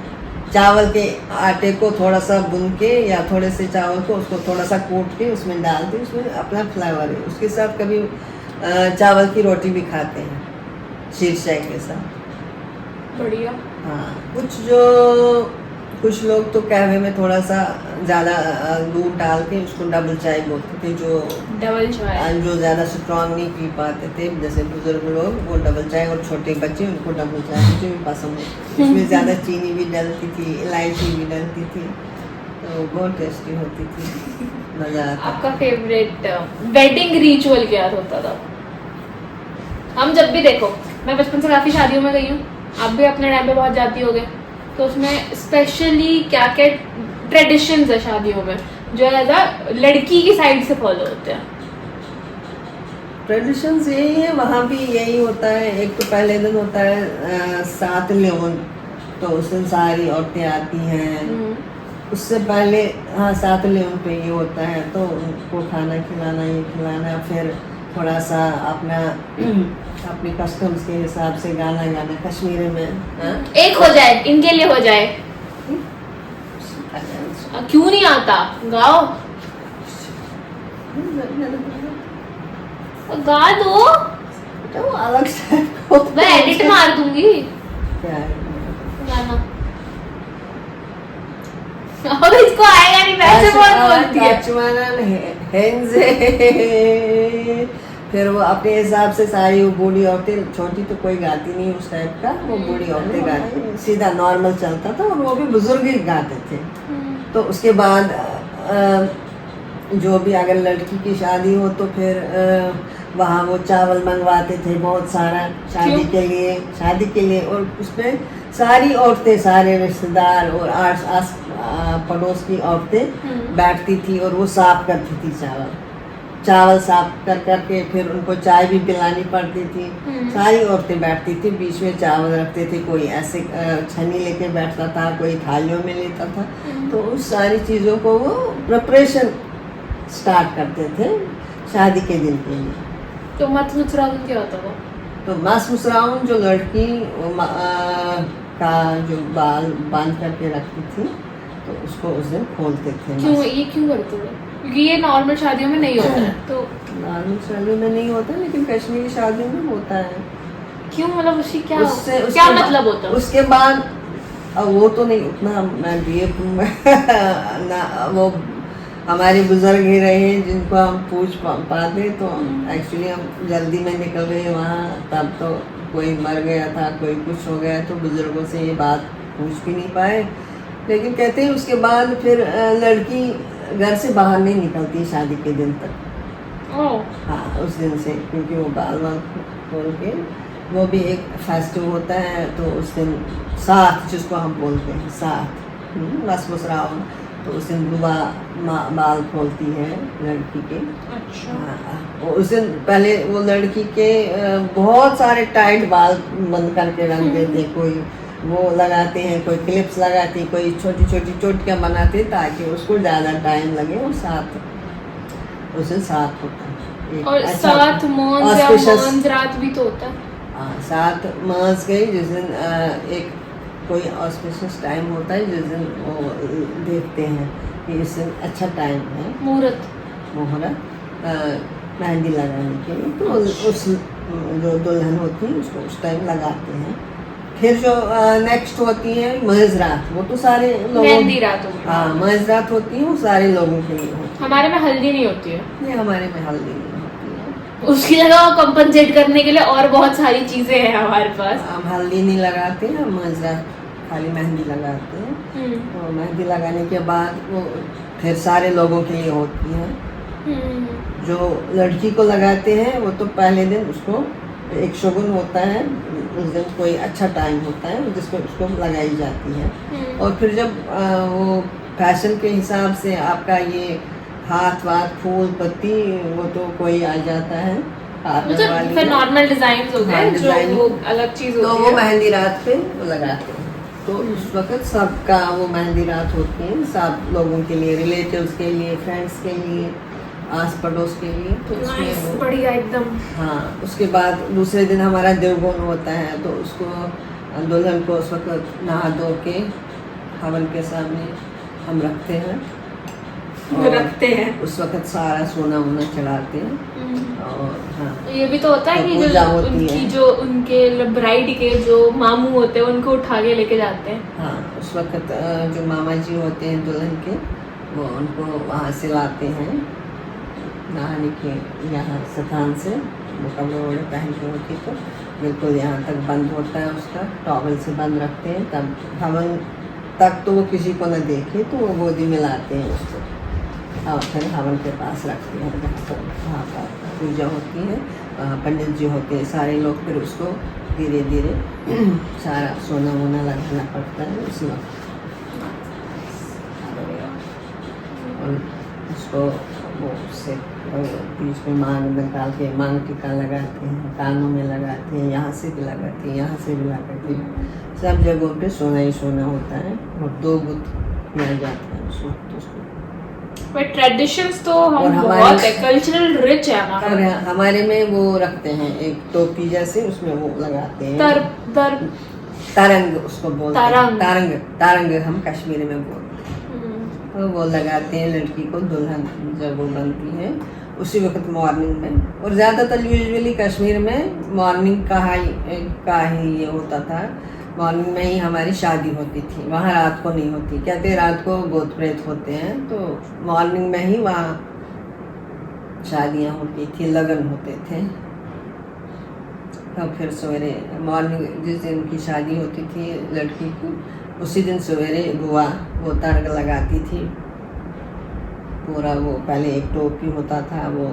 Speaker 2: चावल के आटे को थोड़ा सा भून के, या थोड़े से चावल को उसको थोड़ा सा कूट के उसमें डालते हैं, उसमें अपना फ्लेवर है। उसके साथ कभी चावल की रोटी भी खाते हैं शीरशाई के साथ,
Speaker 1: बढ़िया।
Speaker 2: हाँ, कुछ लोग तो कहवे में थोड़ा सा ज़्यादा दूध डाल के उसको डबल चाय बोलते थे, जो ज़्यादा स्ट्रॉन्ग नहीं पी पाते थे, जैसे बुजुर्ग लोग, वो डबल चाय, और छोटे बच्चे उनको डबल चाय मुझे भी पसंद है। इसमें ज़्यादा चीनी भी डलती थी, इलायची भी डलती थी, तो बहुत टेस्टी होती थी, मज़ा आता।
Speaker 1: आपका फेवरेट वेडिंग रिचुअल क्या होता था? हम जब भी देखो, मैं बचपन से काफ़ी शादियों में गई हूँ, आप भी अपने टाइम पे बहुत जाती होगे, तो उसमें स्पेशली क्या क्या ट्रेडिशंस है शादियों में जो है लड़की की साइड से फॉलो होते हैं?
Speaker 2: ट्रेडिशंस यही है, वहाँ भी यही होता है। एक तो पहले दिन होता है 7 लेवन, तो उस दिन सारी औरतें आती हैं। उससे पहले, हाँ, 7 लेवन पे ये होता है, तो उनको खाना खिलाना, ये खिलाना, फिर थोड़ा सा अपने कस्टम्स के हिसाब से गाना कश्मीरी में।
Speaker 1: एक हो जाए, इनके लिए हो जाए। क्यों नहीं आता? गाओ, गा दो,
Speaker 2: तो अलग से
Speaker 1: मैं एडिट मार दूंगी
Speaker 2: क्या है
Speaker 1: गाना। और इसको आएगा नहीं, वैसे बहुत बोलती है।
Speaker 2: फिर वो अपने हिसाब से सारी वो बूढ़ी औरतें, छोटी तो कोई गाती नहीं उस टाइप का, वो बूढ़ी औरतें गाती, सीधा नॉर्मल चलता था और वो भी बुजुर्ग ही गाते थे। तो उसके बाद जो भी अगर लड़की की शादी हो तो फिर वहाँ वो चावल मंगवाते थे बहुत सारा शादी के लिए, और उसमें सारी औरतें, सारे रिश्तेदार और आस पड़ोस की औरतें बैठती थी और वो साफ करती थी चावल साफ करके फिर उनको चाय भी पिलानी पड़ती थी। सारी औरतें बैठती थी, बीच में चावल रखते थे, कोई ऐसे छन्नी लेके बैठता था, कोई थालियों में लेता था। तो उस सारी चीज़ों को वो प्रिपरेशन स्टार्ट करते थे शादी के दिन के लिए।
Speaker 1: तो मत मुचराउन क्या होता था?
Speaker 2: तो मास मुसराउन जो लड़की का जो बाल बांध करके रखती थी तो उसको उस दिन खोलते थे।
Speaker 1: क्यों, ये क्यों करते थे? क्योंकि ये नॉर्मल शादियों में नहीं होता है। तो
Speaker 2: नॉर्मल शादियों में नहीं होता, लेकिन कश्मीरी शादियों में होता है।
Speaker 1: क्यों, मतलब उसकी क्या
Speaker 2: उसके
Speaker 1: क्या मतलब होता है?
Speaker 2: उसके बाद अब वो तो नहीं उतना मैं BA ना, वो हमारे बुजुर्ग ही रहे हैं जिनको हम पूछ पाते। तो एक्चुअली हम जल्दी में निकल गए वहाँ, तब तो कोई मर गया था, कोई कुछ हो गया, तो बुजुर्गों से ये बात पूछ भी नहीं पाए। लेकिन कहते हैं उसके बाद फिर लड़की घर से बाहर नहीं निकलती शादी के दिन तक। हाँ, उस दिन से, क्योंकि वो बाल खोल के, वो भी एक फेस्टिव होता है। तो उस दिन साथ, जिसको हम बोलते हैं साथ, बस मुसराउन, तो उस दिन बुआ बाल खोलती है लड़की के।
Speaker 1: अच्छा।
Speaker 2: हाँ, उस दिन पहले वो लड़की के बहुत सारे टाइट बाल बंद करके रखते थे, कोई वो लगाते हैं, कोई क्लिप्स लगाते, कोई छोटी छोटी चोटियाँ बनाते ताकि उसको ज़्यादा टाइम लगे। और साथ उस दिन साथ होता है,
Speaker 1: और साथ मौज या मौज रात भी तो होता है।
Speaker 2: हाँ, साथ मौज गई जिस दिन एक कोई ऑस्पिशियस टाइम होता है, जिस दिन वो देखते हैं कि इस दिन अच्छा टाइम है, मुहूर्त मेहंदी लगाने के लिए। तो उस जो दुल्हन होती है उसको उस टाइम लगाते हैं। फिर जो नेक्स्ट होती है मौज रात, वो तो सारे
Speaker 1: मेहंदी रात होती है।
Speaker 2: हाँ, मौज रात होती है, वो सारे लोगों के लिए होती है।
Speaker 1: हमारे में हल्दी नहीं होती है।
Speaker 2: नहीं, हमारे में हल्दी नहीं होती है।
Speaker 1: उसकी जगह कंपनसेट करने के लिए और बहुत सारी चीजें हैं हमारे पास।
Speaker 2: हम हल्दी नहीं लगाते, हम मौज रात खाली मेहंदी लगाते हैं। तो मेहंदी लगाने के बाद वो फिर सारे लोगों के लिए होती है। जो लड़की को लगाते हैं वो तो पहले दिन उसको एक शगुन होता है, उस दिन कोई अच्छा टाइम होता है जिसको उसको लगाई जाती है। और फिर जब वो फैशन के हिसाब से आपका ये हाथ फूल पत्ती, वो तो कोई आ जाता है,
Speaker 1: फिर नॉर्मल डिजाइन हो गए, जो वो अलग चीज होती है।
Speaker 2: तो वो मेहंदी रात पे वो लगाते हैं। तो उस वक्त सबका वो मेहंदी रात होती है, सब लोगों के लिए, रिलेटिव्स के लिए, फ्रेंड्स के लिए, आस पड़ोस के लिए। तो उसमें वो
Speaker 1: बढ़िया एकदम।
Speaker 2: हाँ, उसके बाद दूसरे दिन हमारा देवगुण होता है। तो उसको दुल्हन को उस वक्त नहा धो के हवन के सामने हम रखते हैं। उस वक्त सारा सोना वोना चढ़ाते हैं। और हाँ,
Speaker 1: ये भी तो होता है कि जो उनके ब्राइड के जो मामू होते हैं उनको उठा के लेके जाते हैं।
Speaker 2: हाँ, उस वक्त जो मामा जी होते हैं दुल्हन के, वो उनको वहाँ से लाते हैं नहाने के यहाँ स्थान से। वो कपड़े वोड़े पहन के होती तो बिल्कुल यहाँ तक बंद होता है, उसका टॉवल से बंद रखते हैं। तब हवन तक तो वो किसी को न देखे, तो वो गोदी में लाते हैं उसको और फिर हवन के पास रखते हैं। वहाँ पर पूजा होती है, पंडित जी होते हैं, सारे लोग। फिर उसको धीरे धीरे सारा सोना वोना लगाना पड़ता है उस वक्त। और उसको वो उससे बीच में मांग निकाल के मांग टीका लगाते हैं, कानों में लगाते हैं, यहाँ से भी लगाते हैं, यहाँ से भी लगाते हैं। सब जगहों पे सोना ही सोना होता है। और 2 गुत किया जाता है उस वक्त उसको।
Speaker 1: ट्रेडिशंस तो हम बहुत है, कल्चरल रिच है हमारा।
Speaker 2: और हमारे में वो रखते हैं एक टोपी जैसे, उसमें वो लगाते हैं तरंग, उसको बोलते हैं तारंग हम कश्मीरी में बोलते हैं। तो वो लगाते हैं लड़की को, दुल्हन जब वो बनती है उसी वक्त मॉर्निंग में। और ज़्यादातर यूजुअली कश्मीर में मॉर्निंग का ही ये होता था। मॉर्निंग में ही हमारी शादी होती थी, वहाँ रात को नहीं होती। कहते हैं रात को भूत प्रेत होते हैं, तो मॉर्निंग में ही वहाँ शादियाँ होती थी, लगन होते थे। तब फिर सवेरे मॉर्निंग जिस दिन की शादी होती थी लड़की की, उसी दिन सवेरे बुआ वो तर्क लगाती थी पूरा। वो पहले एक टोपी होता था, वो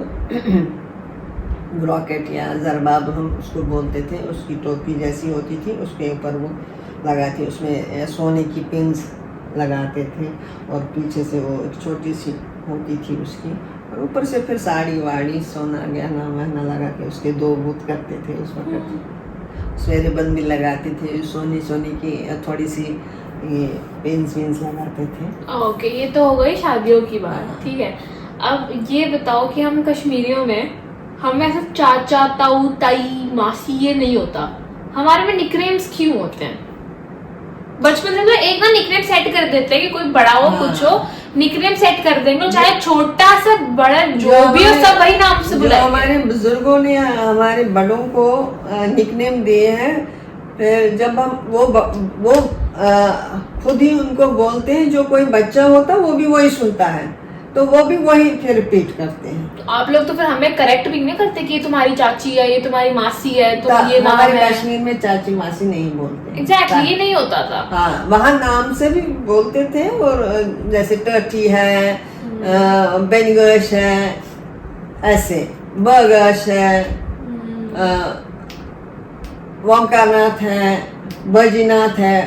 Speaker 2: ब्रॉकेट या जरबाब हम उसको बोलते थे, उसकी टोपी जैसी होती थी, उसके ऊपर वो लगाती, उसमें सोने की पिन्स लगाते थे और पीछे से वो एक छोटी सी होती थी उसकी, और ऊपर से फिर साड़ी वाड़ी सोना गहना वहना लगा के उसके 2 बूथ करते थे उस वक्त। सवेरे बंदी लगाते थे, सोनी की थोड़ी सी ये पिन्स विन्स लगाते थे।
Speaker 1: ओके, ये तो हो गई शादियों की बात, ठीक है। अब ये बताओ कि हम कश्मीरियों में हमें ऐसा चाचा ताऊ ताई मासी ये नहीं होता, हमारे में निकनेम्स क्यों होते हैं? बचपन से तो एक ना निकनेम सेट कर देते हैं कि कोई बड़ा हो कुछ हो, निकनेम सेट कर देंगे, चाहे छोटा से बड़ा जो भी हो सब वही नाम से बुलाएंगे।
Speaker 2: हमारे बुजुर्गों ने हमारे बड़ों को निकनेम दिए हैं, फिर जब हम वो खुद ही उनको बोलते हैं, जो कोई बच्चा होता है वो भी वही सुनता है, तो वो भी वही फिर रिपीट करते हैं।
Speaker 1: तो आप लोग तो फिर हमें करेक्ट भी नहीं करते कि ये तुम्हारी चाची है, ये तुम्हारी मासी है, तो ये नाम
Speaker 2: हमारे
Speaker 1: है।
Speaker 2: कश्मीर में चाची मासी नहीं बोलते।
Speaker 1: एग्जैक्टली, ये नहीं होता था।
Speaker 2: हाँ, वहाँ नाम से भी बोलते थे, और जैसे टर्टी है, बेनगश है, ऐसे बगश है, वंकारनाथ है, बजीनाथ है,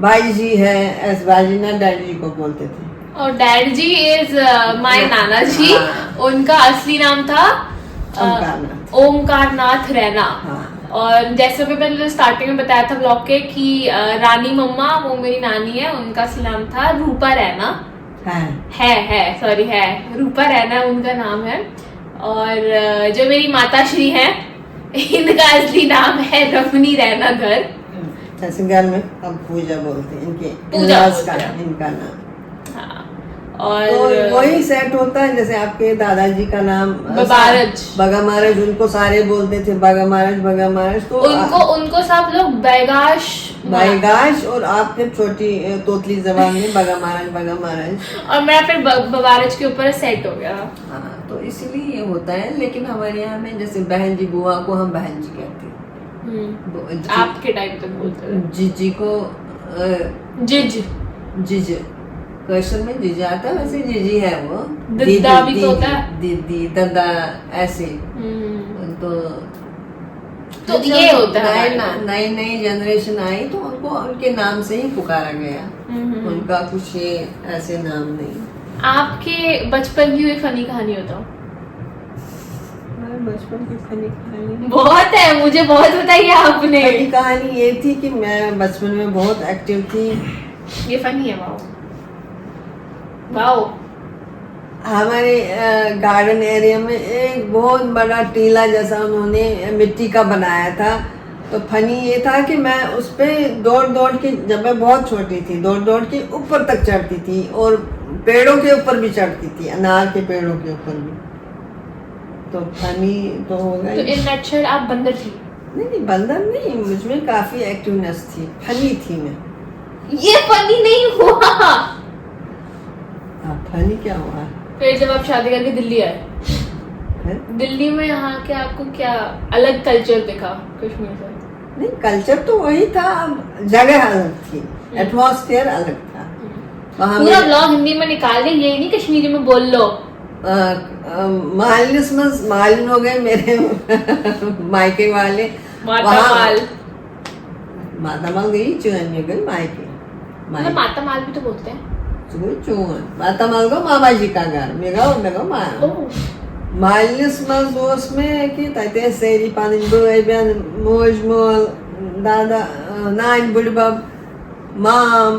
Speaker 2: बाईजी है, ऐसे बाजीनाथ डैडी जी को बोलते थे।
Speaker 1: और डैड जी इज माय नाना जी, उनका असली नाम था ओमकारनाथ रैना। और जैसे भी मैंने स्टार्टिंग में बताया था ब्लॉग के कि रानी मम्मा वो मेरी नानी है, उनका असली नाम था रूपा रैना। है रूपा रैना उनका नाम है। और जो मेरी माता श्री है, इनका असली नाम है रमनी रैना घर।
Speaker 2: घर में अब पूजा बोलते हैं इनके,
Speaker 1: पूजा
Speaker 2: इनका नाम।
Speaker 1: हाँ, और
Speaker 2: तो वही सेट होता है। जैसे आपके दादाजी का नाम
Speaker 1: बगा
Speaker 2: महाराज, उनको सारे बोलते थे बगा महाराज, तो
Speaker 1: उनको सब लोग बैगाश,
Speaker 2: और आप फिर छोटी तोतली जबान में बगा महाराज।
Speaker 1: और मेरा फिर बबारज के ऊपर सेट हो गया।
Speaker 2: हाँ, तो इसीलिए ये होता है। लेकिन हमारे यहाँ में जैसे बहन जी, बुआ को हम बहन जी कहते हैं।
Speaker 1: आपके टाइम तक बोलते थे
Speaker 2: जीजी को जिज क्वेश्चन में जीजा आता है, वैसे जीजी है वो।
Speaker 1: दद्दा भी तो होता है,
Speaker 2: दीदी दद्दा ऐसे। तो
Speaker 1: ये होता है।
Speaker 2: नई जनरेशन आई तो उनको उनके नाम से ही पुकारा गया, उनका कुछ ये ऐसे नाम नहीं।
Speaker 1: आपके बचपन की कोई फनी कहानी बताओ।
Speaker 2: बचपन की फनी कहानी
Speaker 1: बहुत है, मुझे बहुत बताइए आपने।
Speaker 2: फनी कहानी ये थी कि मैं बचपन में बहुत एक्टिव थी।
Speaker 1: ये फनी है। वाओ।
Speaker 2: हमारे गार्डन एरिया में एक बहुत बड़ा टीला जैसा उन्होंने मिट्टी का बनाया था। तो फनी ये था कि मैं उस पे दौड़ के, जब मैं बहुत छोटी थी, दौड़ के ऊपर तक चढ़ती थी, और पेड़ों के ऊपर भी चढ़ती थी, अनार के पेड़ों के ऊपर भी। तो फनी तो हो गई।
Speaker 1: तो इन नटशेल आप बंदर थी?
Speaker 2: नहीं, बंदर नहीं, मुझमें काफी एक्टिवनेस थी, फनी थी मैं।
Speaker 1: ये फनी नहीं हुआ।
Speaker 2: फनी क्या हुआ?
Speaker 1: फिर जब आप शादी करके दिल्ली आए, दिल्ली में यहाँ के आपको क्या अलग कल्चर दिखा कश्मीर से?
Speaker 2: नहीं, कल्चर तो वही था, जगह अलग थी, एटमॉस्फेयर अलग था। वहाँ
Speaker 1: पूरा ब्लॉग हिंदी में निकाल दे, यही नहीं कश्मीरी में बोल लो।
Speaker 2: मालिन हो गए मेरे मायके वाले। मातामाल गई, चुन में गई मायके।
Speaker 1: मातामाल भी तो बोलते हैं।
Speaker 2: चुन मातामाल को मामा जी का घर मेरा मालिस मज में कि तते सेरी पानी बय बन मोज मोल दादा नाइन बुढ़बब माम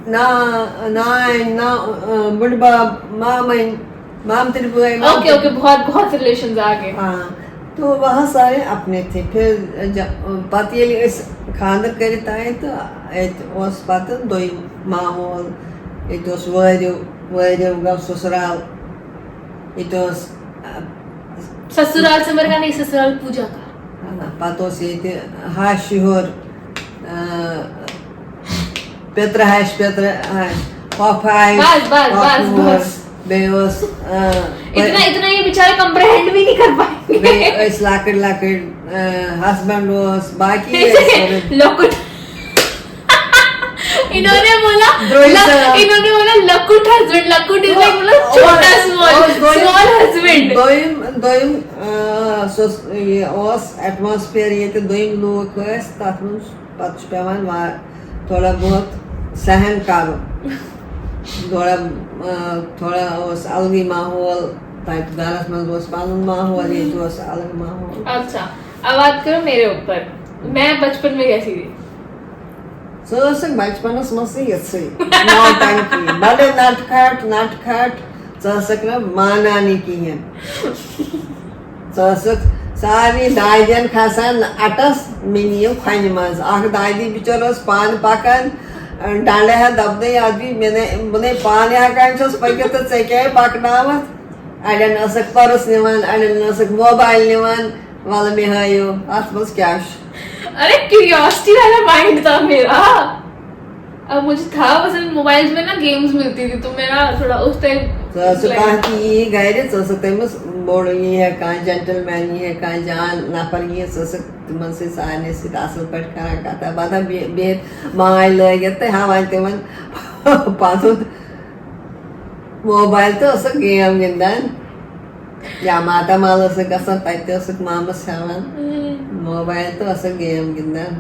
Speaker 2: ना बुढ़बब माम तेरे
Speaker 1: ओके बहुत रिलेशंस आ गए।
Speaker 2: हाँ, तो वहाँ सारे अपने थे। फिर पति खानदर करित आए तो पता दोई माहौल वो ससुराल
Speaker 1: ससुराल से मेरे का नहीं, ससुराल पूजा का।
Speaker 2: पतोस ये हाश योर पेत्र हाश पॉपाई
Speaker 1: बस
Speaker 2: बेओस
Speaker 1: इतना ये बेचारे कंप्रहेंड भी नहीं कर पाएंगे
Speaker 2: लाकड़ हस्बैंड वॉस बाकी
Speaker 1: लकुट इन्होंने बोला लकुट हस्बैंड लकुट इज लाइक मतलब छोटा स्मॉल हस्बैंड
Speaker 2: दोयम ओस एटमॉस्फेयर ये दोयम लोग तथ मज पत पेवान थोड़ा बहुत सहन कर थोड़ा अलग माहौल घर मज पन माहौल ये अलग माहौल।
Speaker 1: अच्छा अब बात करो मेरे ऊपर, मैं बचपन में कैसी थी?
Speaker 2: बचपनस नौटंकी बड़े नटखट मानानी कहें सारे दादन खसान अटस मिनियो खन मज दादी बिचर पान पकान डांडे है दबदे आदमी मैंने पान हकान पकित तो ऐ क्या पकनावत अड़न पर्स निवान अड़न मोबाइल निवान वाल मे हायो अत मज क्या।
Speaker 1: अरे क्यूरियोसिटी वाला माइंड था मेरा। अब मुझे था पसंद मोबाइल्स में ना गेम्स मिलती थी तो मेरा थोड़ा उस टाइप
Speaker 2: ये गए तमस बोड़ ये है कह जेंटलमैन ये है कह जान नफर ये तिमन से सारे असल पे करा बता बेहत माय लगित तो हावान तिमन पन मोबाइल तो गेम गिंदान या माता माल गसान तक मामस हेवान मोबाइल तो गेम गिंदान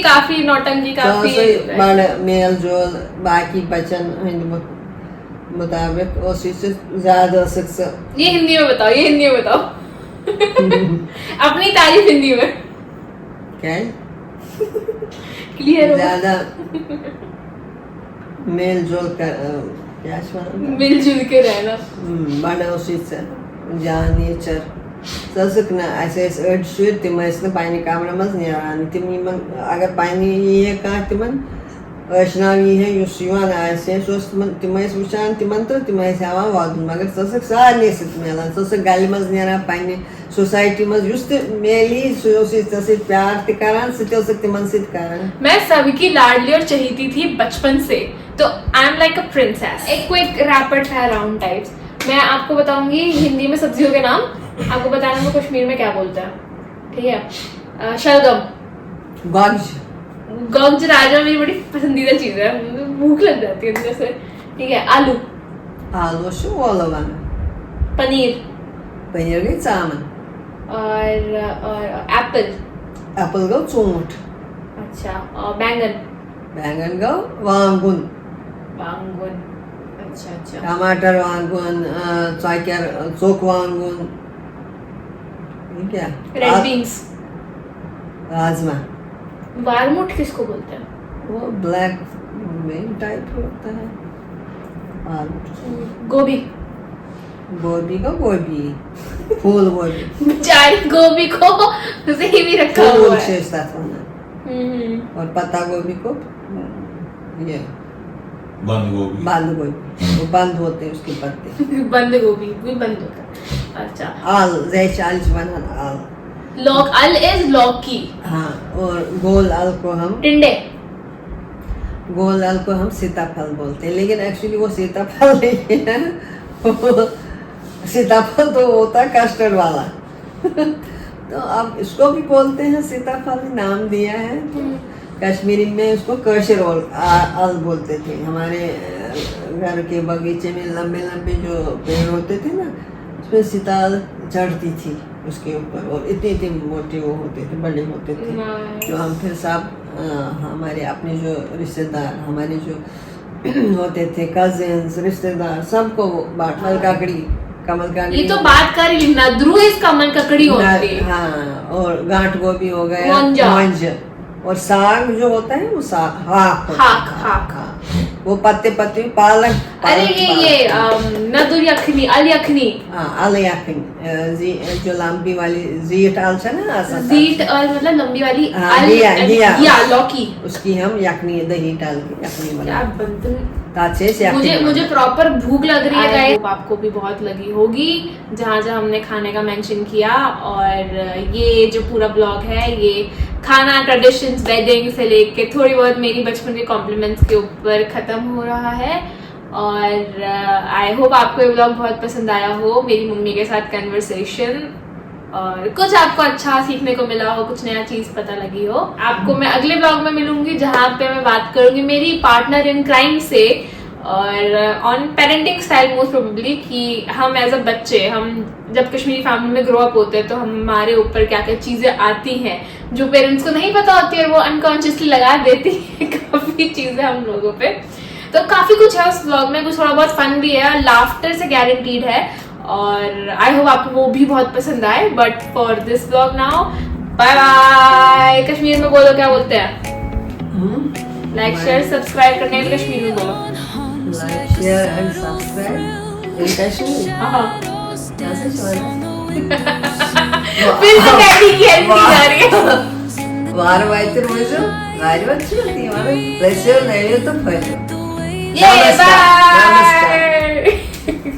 Speaker 1: काफी नौटंकी काफी
Speaker 2: बड़ मेल जोल बाकी बच्चन हंद मुताबिक ज्यादा
Speaker 1: ये हिंदी में बताओ अपनी तारीफ हिंदी में
Speaker 2: क्या
Speaker 1: क्लियर
Speaker 2: ज्यादा मेल जोल कर क्या
Speaker 1: मिलजुल के रहना
Speaker 2: बड़ जान नेचर ना ऐसे अड़ शुर तम पे कमर मज नान तम अगर पे ये कह तिमन अशना ये तम वुचान तिमन तो तम हेवान वदन मगर सारे मिलान गल मज ना पे सोसाइटी मज मेली सह प्यार तरान तिमन सरान।
Speaker 1: मैं सबकी लाडली और चहेती थी बचपन से, तो I am like a princess. एक quick rapid fire round types मैं आपको बताऊंगी हिंदी में सब्जियों के नाम, आपको बताना है कश्मीर में क्या बोलते हैं, ठीक है? शलगम, गॉग्ज राजा मेरी बड़ी पसंदीदा चीज है, भूख लग जाती है अंदर से, ठीक है? आलू पनीर
Speaker 2: गई चामन
Speaker 1: और एप्पल
Speaker 2: गो चूंट।
Speaker 1: अच्छा, और बैंगन
Speaker 2: गो वांगुन।
Speaker 1: अच्छा
Speaker 2: टमाटर वांगुन चोक वांगुन क्या
Speaker 1: रेड बीन्स
Speaker 2: राजमा।
Speaker 1: वारमुट किसको बोलते हैं?
Speaker 2: वो ब्लैक मेन टाइप होता है।
Speaker 1: गोभी
Speaker 2: फूल गोभी
Speaker 1: बेचारी गोभी को सही भी रखा हुआ है
Speaker 2: और पत्ता गोभी को ये बंद गोभी वो बंद होते हैं उसके पत्ते
Speaker 1: बंद गोभी भी बंद होता है। अच्छा,
Speaker 2: आल आल
Speaker 1: लौक, अल इज लौकी।
Speaker 2: हाँ, और गोल आल को हम
Speaker 1: टिंडे,
Speaker 2: गोल आल को हम सीताफल बोलते हैं, लेकिन एक्चुअली वो सीताफल नहीं है सीताफल तो होता है कस्टर्ड वाला तो अब इसको भी बोलते हैं सीताफल, नाम दिया है। कश्मीरी में उसको कशर आल बोलते थे। हमारे घर के बगीचे में लंबे लंबे जो पेड़ होते थे ना, उसमें सीताल चढ़ती थी उसके ऊपर और इतने मोटे वो होते थे, बड़े होते थे, जो हम फिर सब हमारे अपने जो रिश्तेदार हमारे जो होते थे कजिन्स रिश्तेदार सबको बांट कमल काकड़ी।
Speaker 1: ये तो बात कर रही नदरू इस कमल ककड़ी होती है।
Speaker 2: हाँ, और गांठ गोभी हो गया, मंज, और साग जो होता है वो साग हाक वो पत्ते पालक।
Speaker 1: अरे ये नदुर यखनी, अल यखनी।
Speaker 2: हाँ, अल यखनी जो लंबी वाली जीट आल है ना,
Speaker 1: जीट और मतलब लंबी वाली
Speaker 2: लिया
Speaker 1: लौकी,
Speaker 2: उसकी हम यखनी दही डाल के यखनी
Speaker 1: बनाते हैं।
Speaker 2: अच्छे से
Speaker 1: मुझे प्रॉपर भूख लग रही है गाइस, आपको भी बहुत लगी होगी जहाँ जहाँ हमने खाने का मेंशन किया। और ये जो पूरा ब्लॉग है ये खाना, ट्रेडिशंस, वेडिंग से लेके थोड़ी बहुत मेरी बचपन के कॉम्प्लीमेंट्स के ऊपर खत्म हो रहा है। और आई होप आपको ये ब्लॉग बहुत पसंद आया हो, मेरी मम्मी के साथ कन्वर्सेशन, और कुछ आपको अच्छा सीखने को मिला हो, कुछ नया चीज पता लगी हो। आपको मैं अगले ब्लॉग में मिलूंगी जहाँ पे मैं बात करूंगी मेरी पार्टनर इन क्राइम से, और on parenting style most probably, कि हम एज अ बच्चे, हम जब कश्मीरी फैमिली में ग्रो अप होते हैं तो हमारे ऊपर क्या क्या चीजें आती हैं जो पेरेंट्स को नहीं पता होती है, वो अनकॉन्शियसली लगा देती है काफी चीजें हम लोगों पे। तो काफी कुछ है उस ब्लॉग में, कुछ थोड़ा बहुत फन भी है, लाफ्टर से गारंटीड है, और आई होप आपको वो भी बहुत पसंद आए। But for this blog now, bye bye. Kashmir में बोलो, क्या बोलते हैं? लाइक शेयर सब्सक्राइब करने के लिए कश्मीर में बोलो।
Speaker 2: लाइक शेयर एंड सब्सक्राइब इन कश्मीर।
Speaker 1: हाँ।
Speaker 2: कैसे
Speaker 1: फिर से डैडी की हेल्प की जा रही है।
Speaker 2: वार वाइते रोज़ वारी बच्ची होती है, वार प्रेशर नहीं हो तो फैलो।
Speaker 1: ये
Speaker 2: नमस्कार।
Speaker 1: बाय।